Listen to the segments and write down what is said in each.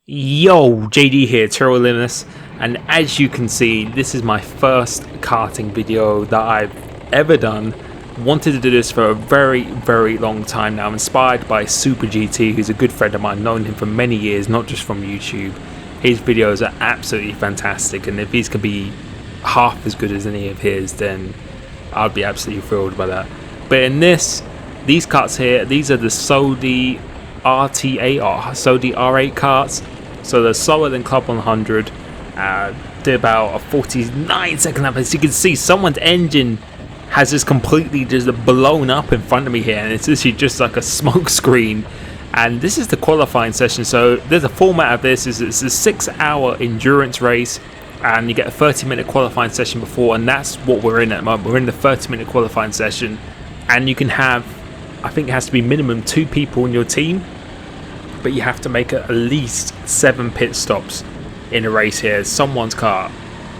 Yo, JD here, Limitless, and as you can see, this is my first karting video that I've ever done. Wanted to do this for a very long time now. I'm inspired by Super GT, who's a good friend of mine, known him for many years, not just from YouTube. His videos are absolutely fantastic, and if these can be half as good as any of his, then I'd be absolutely thrilled by that. But in these karts here, these are the Saudi RTA, Saudi R8 karts. So they're slower than Club 100. Did about a 49-second lap. As you can see, someone's engine has just completely just blown up in front of me here, and it's literally just like a smoke screen. And this is the qualifying session. So there's a format of this. It's a 6-hour endurance race, and you get a 30-minute qualifying session before, and that's what we're in at the moment. We're in the 30-minute qualifying session, and you can have, I think it has to be minimum 2 people in your team, but you have to make at least 7 pit stops in a race here. Someone's car,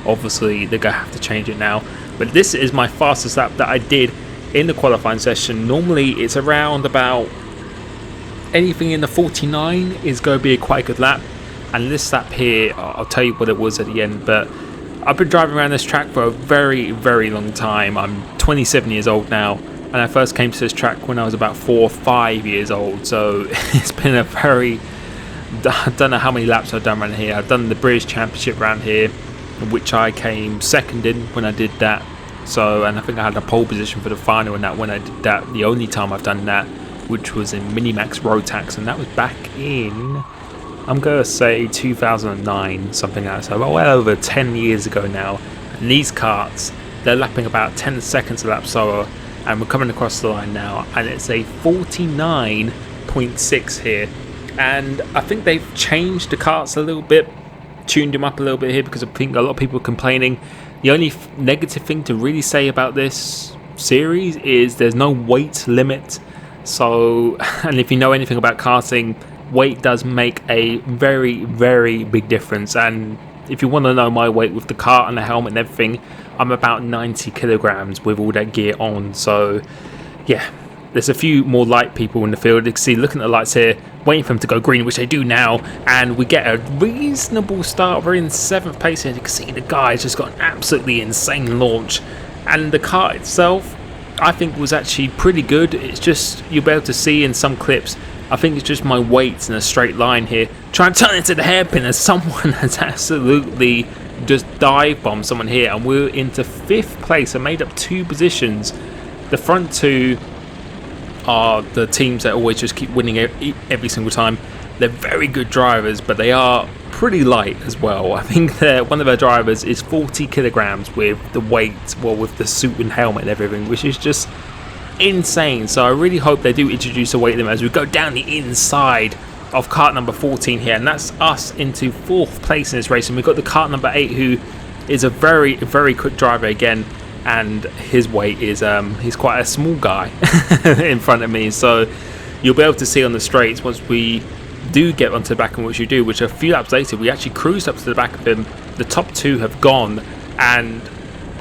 obviously they're going to have to change it now, but this is my fastest lap that I did in the qualifying session. Normally it's around about anything in the 49 is going to be a quite good lap, and this lap here, I'll tell you what it was at the end. But I've been driving around this track for a very long time. I'm 27 years old now, and I first came to this track when I was about 4 or 5 years old. So it's been a I don't know how many laps I've done around here. I've done the British Championship around here, which I came second in when I did that. So, and I think I had a pole position for the final in that when I did that. The only time I've done that, which was in Minimax Road Tax, and that was back in, I'm going to say 2009, something like that. So well over 10 years ago now. And these karts, they're lapping about 10 seconds a lap slower. And we're coming across the line now, and it's a 49.6 here. And I think they've changed the karts a little bit, tuned them up a little bit here, because I think a lot of people are complaining. The only negative thing to really say about this series is there's no weight limit. So, and if you know anything about karting, weight does make a very big difference. And if you want to know my weight with the kart and the helmet and everything, I'm about 90 kilograms with all that gear on. So yeah, there's a few more light people in the field. You can see, looking at the lights here, waiting for them to go green, which they do now, and we get a reasonable start. We're in 7th place here. You can see the guy's just got an absolutely insane launch, and the kart itself, I think, was actually pretty good. It's just, you'll be able to see in some clips, I think it's just my weight in a straight line here. Try and turn into the hairpin, as someone has absolutely just dive bombed someone here, and we're into 5th place. I made up 2 positions. The front 2 are the teams that always just keep winning every single time. They're very good drivers, but they are pretty light as well. I think one of their drivers is 40 kilograms with the weight, well, with the suit and helmet and everything, which is just insane. So I really hope they do introduce a weight limit as we go down the inside of kart number 14 here, and that's us into 4th place in this race. And we've got the kart number 8, who is a very quick driver again, and his weight is he's quite a small guy in front of me. So you'll be able to see on the straights once we do get onto the back, and which you do, which a few laps later we actually cruised up to the back of him. The top 2 have gone, and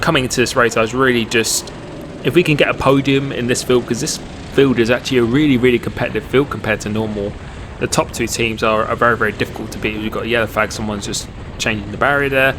coming into this race I was really just, if we can get a podium in this field, because this field is actually a really competitive field compared to normal. The top 2 teams are very difficult to beat. You've got a yellow flag, someone's just changing the barrier there.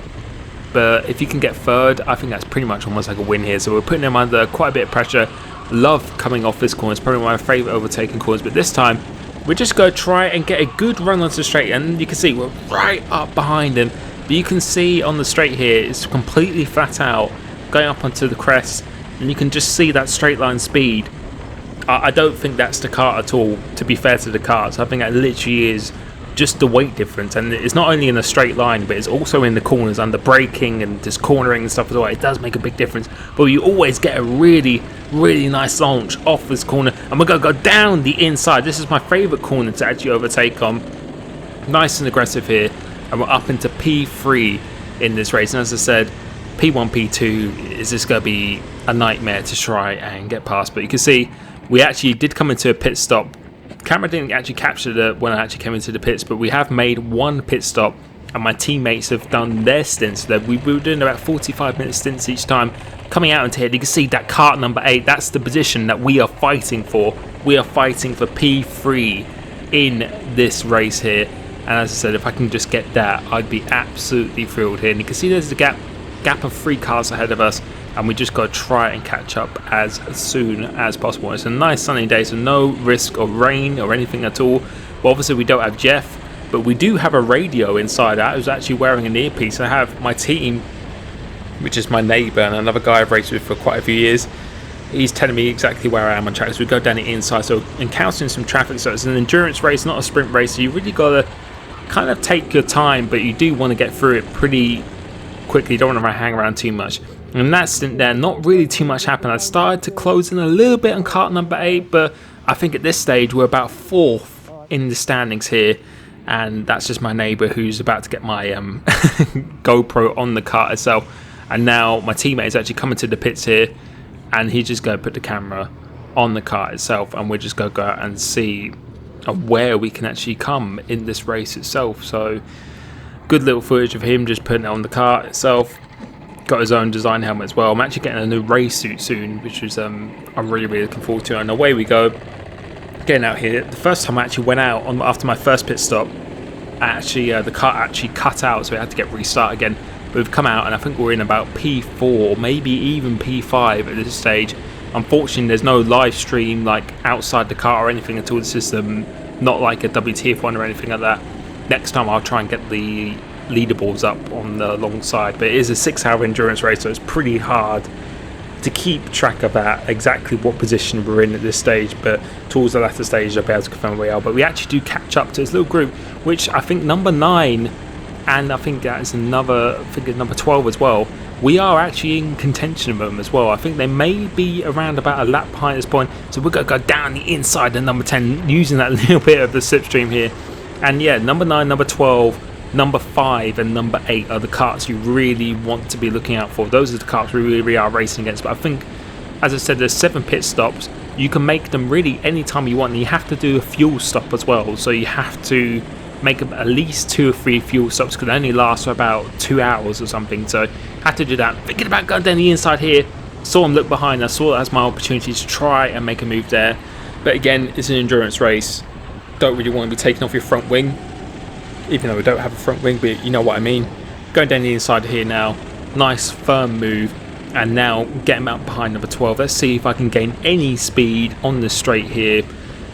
But if you can get 3rd, I think that's pretty much almost like a win here. So we're putting them under quite a bit of pressure. Love coming off this corner. It's probably one of my favourite overtaking corners. But this time, we're just going to try and get a good run onto the straight. And you can see we're right up behind him. But you can see on the straight here, it's completely flat out, going up onto the crest. And you can just see that straight line speed. I don't think that's the kart at all, to be fair to the karts. I think that literally is just the weight difference, and it's not only in a straight line, but it's also in the corners and the braking and just cornering and stuff as well. It does make a big difference, but you always get a really nice launch off this corner, and we're going to go down the inside. This is my favourite corner to actually overtake on. Nice and aggressive here, and we're up into P3 in this race. And as I said, P1, P2 is just going to be a nightmare to try and get past. But you can see we actually did come into a pit stop. Camera didn't actually capture it when I actually came into the pits, but we have made 1 pit stop, and my teammates have done their stints. We were doing about 45-minute stints each time. Coming out into here, you can see that kart number 8, that's the position that we are fighting for. We are fighting for P3 in this race here. And as I said, if I can just get that, I'd be absolutely thrilled here. And you can see there's a gap of 3 cars ahead of us, and we just got to try and catch up as soon as possible. It's a nice sunny day, so no risk of rain or anything at all. Well, obviously we don't have Jeff, but we do have a radio inside. I was actually wearing an earpiece. I have my team, which is my neighbour and another guy I've raced with for quite a few years. He's telling me exactly where I am on track. So we go down the inside, so encountering some traffic. So it's an endurance race, not a sprint race. So you really got to kind of take your time, but you do want to get through it pretty quickly. You don't want to hang around too much. And that stint there, not really too much happened. I started to close in a little bit on kart number 8, but I think at this stage we're about 4th in the standings here. And that's just my neighbour who's about to get my GoPro on the kart itself. And now my teammate is actually coming to the pits here, and he's just going to put the camera on the kart itself, and we're just going to go out and see where we can actually come in this race itself. So good little footage of him just putting it on the kart itself. Got his own design helmet as well. I'm actually getting a new race suit soon, which is I'm really looking forward to. And away we go, getting out here. The first time I actually went out after my first pit stop, the kart actually cut out, so we had to get restart again. But we've come out, and I think we're in about P4, maybe even P5 at this stage. Unfortunately, there's no live stream like outside the car or anything at all. It's just not like a WTF1 or anything like that. Next time I'll try and get the leaderboards up on the long side. But it is a 6-hour endurance race, so it's pretty hard to keep track of that, exactly what position we're in at this stage. But towards the latter stage I'll be able to confirm where we are. But we actually do catch up to this little group, which I think number 9, and I think that's number 12 as well. We are actually in contention with them as well. I think they may be around about a lap behind this point, so we're going to go down the inside of number 10 using that little bit of the slipstream here. And yeah, number 9, number 12, number 5 and number 8 are the karts you really want to be looking out for. Those are the karts we really are racing against. But I think, as I said, there's 7 pit stops. You can make them really anytime you want, and you have to do a fuel stop as well. So you have to make at least 2 or 3 fuel stops, because they only last for about 2 hours or something. So had to do that. Thinking about going down the inside here, saw him look behind. I saw that as my opportunity to try and make a move there. But again, it's an endurance race. Don't really want to be taking off your front wing, even though we don't have a front wing, but you know what I mean. Going down the inside here now, nice firm move, and now getting out behind number 12. Let's see if I can gain any speed on the straight here,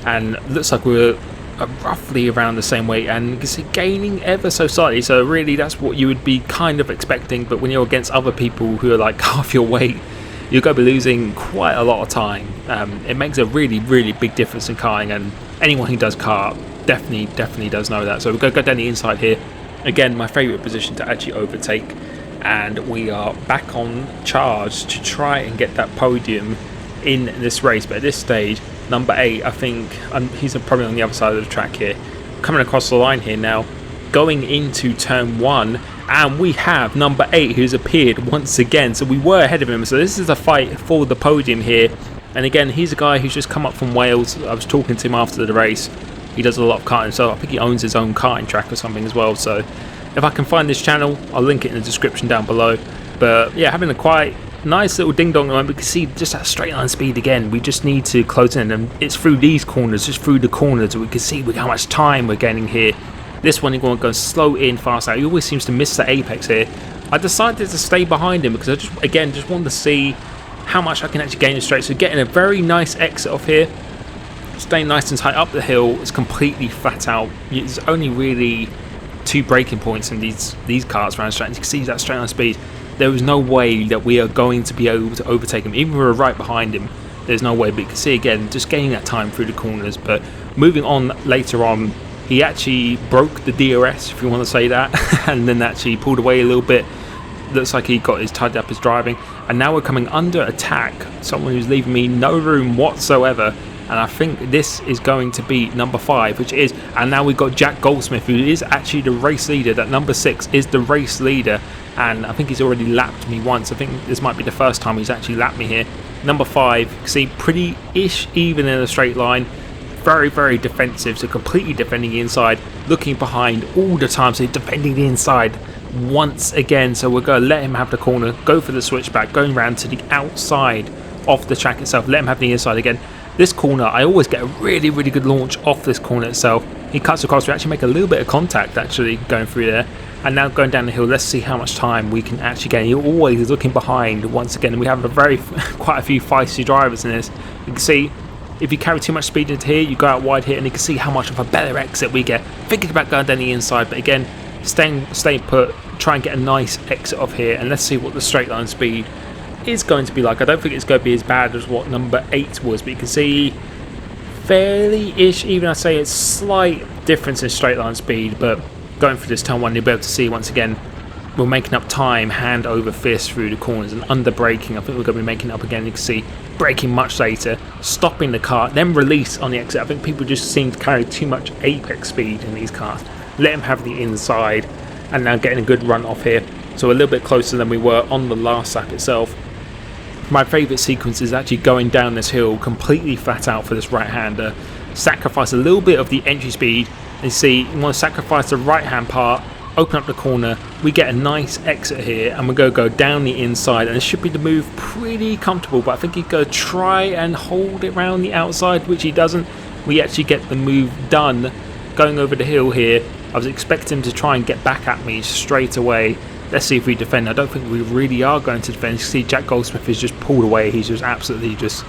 and looks like we're roughly around the same weight, and you can see gaining ever so slightly. So really that's what you would be kind of expecting, but when you're against other people who are like half your weight, you're going to be losing quite a lot of time. It makes a really big difference in karting, and anyone who does kart definitely does know that. So we're going to go down the inside here. Again, my favourite position to actually overtake, and we are back on charge to try and get that podium in this race. But at this stage, number 8, I think he's probably on the other side of the track here, coming across the line here now, going into turn 1, and we have number 8 who's appeared once again. So we were ahead of him, so this is a fight for the podium here. And again, he's a guy who's just come up from Wales. I was talking to him after the race. He does a lot of karting, so I think he owns his own karting track or something as well. So if I can find this channel, I'll link it in the description down below. But yeah, having a quite nice little ding dong moment. We can see just that straight line speed again. We just need to close in, and it's through these corners, just through the corners, we can see how much time we're gaining here. This one, you're going to go slow in, fast out. He always seems to miss the apex here. I decided to stay behind him because I just wanted to see how much I can actually gain the straight. So getting a very nice exit off here, staying nice and tight up the hill. It's completely flat out. There's only really 2 braking points in these karts around straight. You can see that straight line speed. There was no way that we are going to be able to overtake him. Even if we were right behind him, there's no way. But you can see again, just gaining that time through the corners. But moving on later on, he actually broke the DRS, if you want to say that, and then actually pulled away a little bit. Looks like he got his tidied up his driving, and now we're coming under attack. Someone who's leaving me no room whatsoever, and I think this is going to be number 5, which is, and now we've got Jack Goldsmith, who is actually the race leader. That number 6 is the race leader, and I think he's already lapped me once. I think this might be the first time he's actually lapped me here. Number 5, you can see pretty-ish even in a straight line. Very defensive, so completely defending the inside, looking behind all the time, so defending the inside once again. So we're going to let him have the corner, go for the switchback, going round to the outside of the track itself, let him have the inside again. This corner, I always get a really good launch off this corner itself. he cuts across. We actually make a little bit of contact actually going through there. And now going down the hill, let's see how much time we can actually get. You're always looking behind. Once again, we have quite a few feisty drivers in this. You can see if you carry too much speed into here, you go out wide here, and you can see how much of a better exit we get. Thinking about going down the inside, but again, staying put, try and get a nice exit off here, and let's see what the straight line speed is going to be like. I don't think it's going to be as bad as what number 8 was, but you can see fairly-ish, even I'd say it's slight difference in straight line speed, but going through this turn 1, you'll be able to see once again we're making up time hand over fist through the corners and under braking. I think we're going to be making up again. You can see braking much later, stopping the car, then release on the exit. I think people just seem to carry too much apex speed in these cars. Let them have the inside, and now getting a good run off here. So a little bit closer than we were on the last lap itself. My favourite sequence is actually going down this hill completely flat out for this right-hander. Sacrifice a little bit of the entry speed. And see, you want to sacrifice the right-hand part, open up the corner. We get a nice exit here, and we're going to go down the inside. And it should be the move pretty comfortable, but I think he's going to try and hold it around the outside, which he doesn't. We actually get the move done going over the hill here. I was expecting him to try and get back at me straight away. Let's see if we defend. I don't think we really are going to defend. You see Jack Goldsmith is just pulled away. He's just absolutely just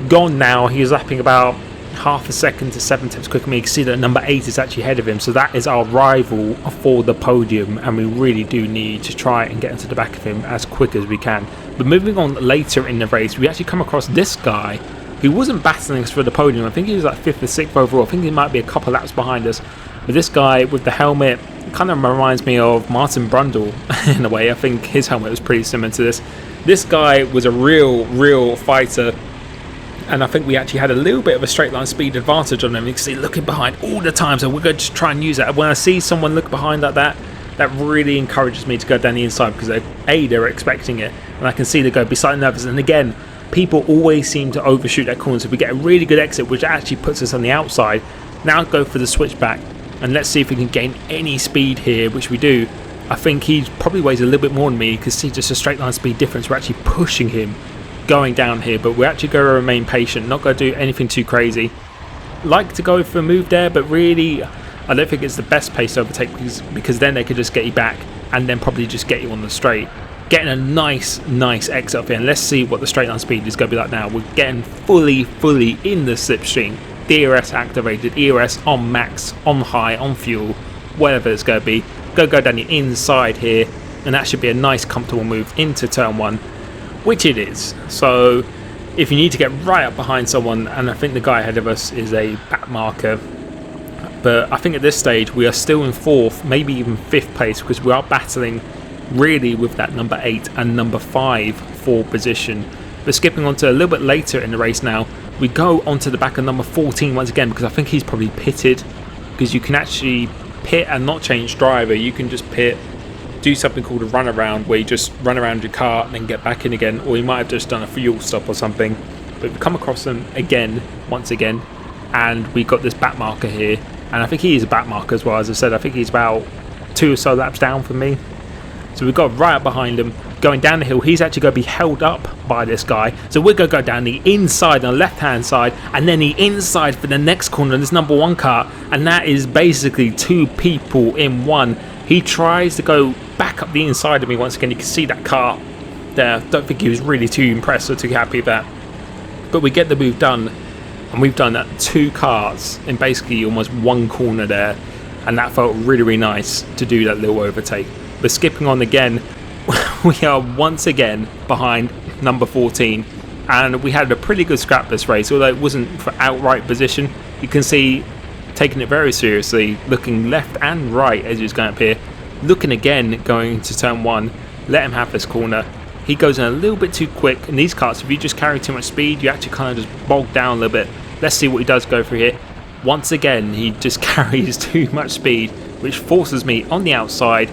gone now. He's lapping about half a second to 7 tenths quicker than me. You can see that number 8 is actually ahead of him, so that is our rival for the podium, and we really do need to try and get into the back of him as quick as we can. But moving on later in the race, we actually come across this guy who wasn't battling us for the podium. I think he was like 5th or 6th overall. I think he might be a couple laps behind us, but this guy with the helmet kind of reminds me of Martin Brundle in a way. I think his helmet was pretty similar to this. This guy was a real fighter, and I think we actually had a little bit of a straight line speed advantage on them. You can see looking behind all the time, so we're going to try and use that. When I see someone look behind like that, that really encourages me to go down the inside, because they're expecting it, and I can see they go beside nervous. And again, people always seem to overshoot that corner, so we get a really good exit, which actually puts us on the outside. Now go for the switchback, and let's see if we can gain any speed here, which we do. I think he probably weighs a little bit more than me. You can see just a straight line speed difference. We're actually pushing him going down here, but we're actually going to remain patient, not going to do anything too crazy. Like to go for a move there, but really I don't think it's the best pace to overtake, because then they could just get you back and then probably just get you on the straight. Getting a nice exit up here, and let's see what the straight line speed is going to be like now. We're getting fully in the slipstream. DRS activated, ERS on max, on high, on fuel, whatever it's going to be. Go down the inside here, and that should be a nice comfortable move into turn 1, which it is. So if you need to get right up behind someone, and I think the guy ahead of us is a back marker, but I think at this stage we are still in 4th, maybe even 5th place, because we are battling really with that number 8 and number 5 for position. But skipping on to a little bit later in the race now, we go onto the back of number 14 once again, because I think he's probably pitted, because you can actually pit and not change driver. You can just pit, do something called a run around, where you just run around your car and then get back in again, or you might have just done a fuel stop or something. But we come across them again, once again, and we got this back marker here, and I think he is a back marker as well. As I said, I think he's about 2 or so laps down from me. So we've got right up behind him, going down the hill. He's actually going to be held up by this guy, so we're going to go down the inside on the left hand side, and then the inside for the next corner in this number 1 car, and that is basically 2 people in 1. He tries to go back up the inside of me once again. You can see that car there. Don't think he was really too impressed or too happy with that, but we get the move done, and we've done that 2 cars in basically almost 1 corner there, and that felt really nice to do that little overtake. But skipping on again, we are once again behind number 14, and we had a pretty good scrap this race, although it wasn't for outright position. You can see taking it very seriously, looking left and right as he was going up here, looking again going into turn 1. Let him have this corner. He goes in a little bit too quick. In these carts, if you just carry too much speed, you actually kind of just bog down a little bit. Let's see what he does go through here. Once again, he just carries too much speed, which forces me on the outside.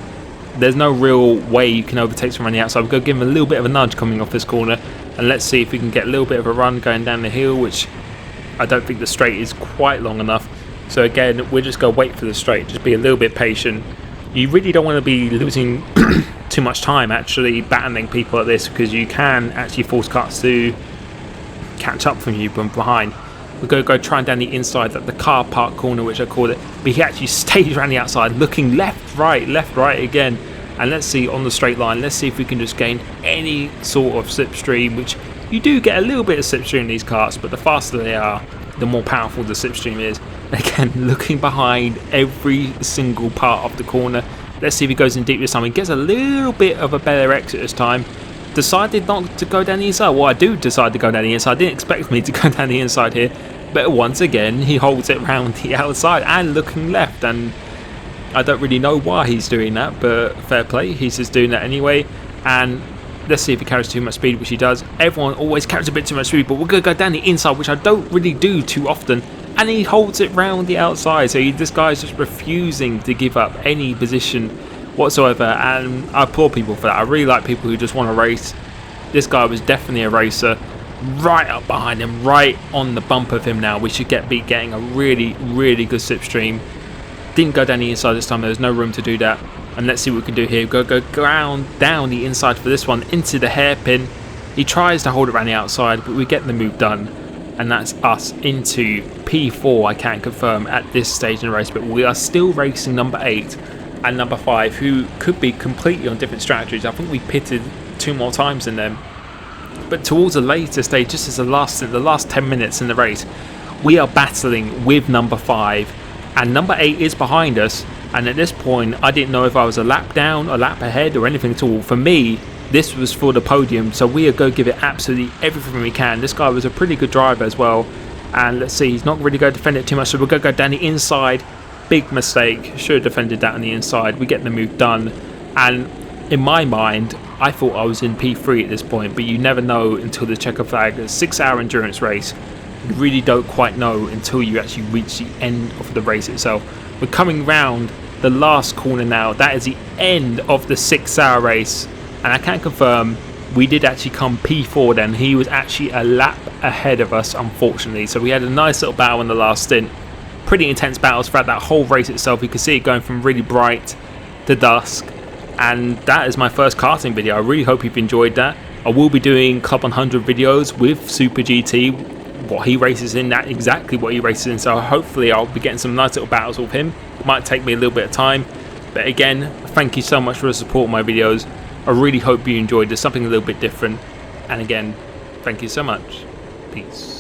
There's no real way you can overtake someone on the outside. We're going to give him a little bit of a nudge coming off this corner, and let's see if we can get a little bit of a run going down the hill, which I don't think the straight is quite long enough. So again, we're just going to wait for the straight, just be a little bit patient. You really don't want to be losing too much time actually battling people like this, because you can actually force cars to catch up from you from behind. We're going to go trying down the inside, like the car park corner, which I call it. But he actually stayed around the outside, looking left, right again. And let's see on the straight line, let's see if we can just gain any sort of slipstream, which you do get a little bit of slipstream in these karts, but the faster they are, the more powerful the slipstream is. Again, looking behind every single part of the corner. Let's see if he goes in deep this time. He gets a little bit of a better exit this time. Decided not to go down the inside. Well, I do decide to go down the inside. I didn't expect me to go down the inside here. But once again, he holds it round the outside and looking left. And I don't really know why he's doing that, but fair play. He's just doing that anyway. And let's see if he carries too much speed, which he does. Everyone always carries a bit too much speed, but we're going to go down the inside, which I don't really do too often. And he holds it round the outside. So this guy's just refusing to give up any position whatsoever. And I applaud people for that. I really like people who just want to race. This guy was definitely a racer. Right up behind him, right on the bump of him now. We should be getting a really, really good slipstream. Didn't go down the inside this time. There was no room to do that. And let's see what we can do here. Go down the inside for this one into the hairpin. He tries to hold it around the outside, but we get the move done. And that's us into P4, I can confirm, at this stage in the race. But we are still racing number 8 and number 5, who could be completely on different strategies. I think we pitted 2 more times than them. But towards a later stage, just as the last 10 minutes in the race, we are battling with number 5. And number 8 is behind us. And at this point, I didn't know if I was a lap down, a lap ahead, or anything at all. For me, this was for the podium, so we are going to give it absolutely everything we can. This guy was a pretty good driver as well. And let's see, he's not really going to defend it too much, so we're going to go down the inside. Big mistake. Should have defended that on the inside. We get the move done. And in my mind, I thought I was in P3 at this point, but you never know until the checker flag. It's a 6-hour endurance race. You really don't quite know until you actually reach the end of the race itself. We're coming round the last corner now. That is the end of the 6-hour race, and I can confirm we did actually come P4 then. He was actually a lap ahead of us, unfortunately. So we had a nice little battle in the last stint. Pretty intense battles throughout that whole race itself. You can see it going from really bright to dusk. And that is my first karting video. I really hope you've enjoyed that. I will be doing Club 100 videos with Super GT. What he races in, that exactly what he races in. So hopefully I'll be getting some nice little battles with him. Might take me a little bit of time. But again, thank you so much for the support of my videos. I really hope you enjoyed. There's something a little bit different. And again, thank you so much. Peace.